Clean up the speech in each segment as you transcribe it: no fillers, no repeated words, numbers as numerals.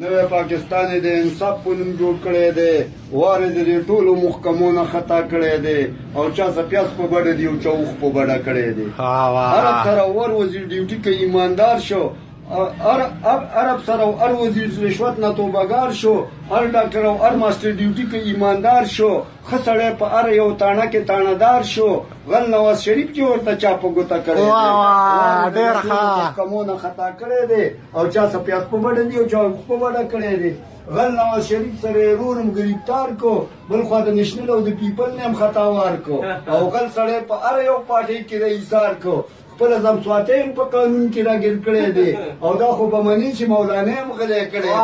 نوی پاکستان د انصاف په نوم جوړ کړی دی، وارې د دې ټولو محکمو نه خطا کړی دی او چا سپیاس په بډه دی او چا اوښ په بډه کړی دی. عرب سره ور وزیر ډیوټي که ایماندار شو، عرب سره هر وزیر رشوت نه توبهګار شو، هر ډاکټر او هر ماسټر ډیوټي که ایماندار شو، ښه سړی په هر یو تاڼه کې تاڼهدار شو. غل نواز شریف چې ورته چا په ګوته کړی دی، محکمو نه خطا کړی دی او چا سپیاس په بډه دی او چا اوښ په بډه کړی دی. غل نواز شریف سره یې رورم ګرفتار کو، بل خوا د نیشنل او د پیپل نه هم خطاوار کو او غل سړی په هر یو پارټۍ کې رئیسار کو. خپل ځمسواتی هم په قانون کې راګیر کړی دی او دا خو به مني چې مولانا هم غلی کړی دی.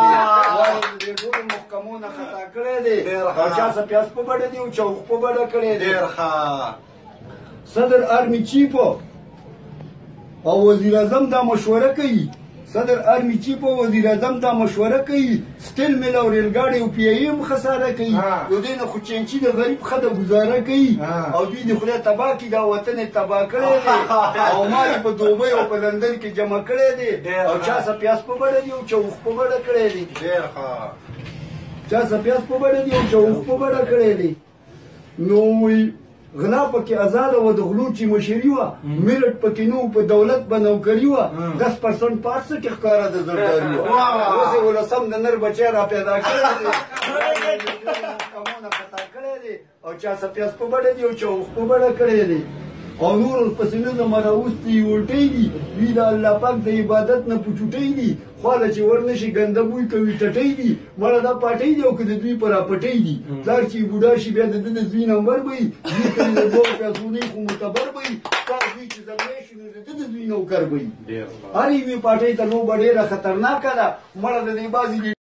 وایي د دې ټولو محکمو نه خطا کړی دی او چا سپیاس په بډه دی او چا اوښ په بډه کړی دی. صدر آرمی چیف او وزیر اعظم دا مشوره کوي، صدر آرمی چیف او وزیر اعظم دا مشوره کوي، سټیل میل او ریل ګاډي او پی ای هم خساره کوي. یو دې نه خو چینچي د غریب ښه د ګزاره کوي او دوی د خدای تباه کړي، دا وطن یې تباه کړی دی او مال یې په دوبۍ او په لندن کې جمع کړی دی او چا سپیاس په بډه دی او چا اوښ په بډه کړی دی. چا سپیاس په بډه دی او چا اوښ په بډه کړی دی. نو غلا پکې آزاده وه، د غلو چې مشري وه، میرټ پکې نه و، په دولت به نوکري وه، 10% پاس څه کې ښکاره د زرداري وه. اوس یې ولسم د نر بچی را پیدا کړی دی، محکمونه خطا کړی دی او چا سپیاس په بډه دی او چا اوښ په بډه کړی دی. او نور پسې نظم راوستي الټۍ دي، دوی د الله پاک د عبادت نه پوچوټۍ دي، خواله چې ورنشي ګنده بوی کوي ټټۍ دي. مړه دا پاټۍ دي او که د دوی په راپټۍ دي. پلار چې بوډا شي بیا د ده د زوی نمبر به وي، دوی ته د دوه پیسونۍ خو معتبر به وي، ستا زوی چې زلمی شي نو د ده د زوی نوکر به وي. هر یوې پاټۍ ته لوبه ډېره خطرناکه ده. مړه د دې بعضې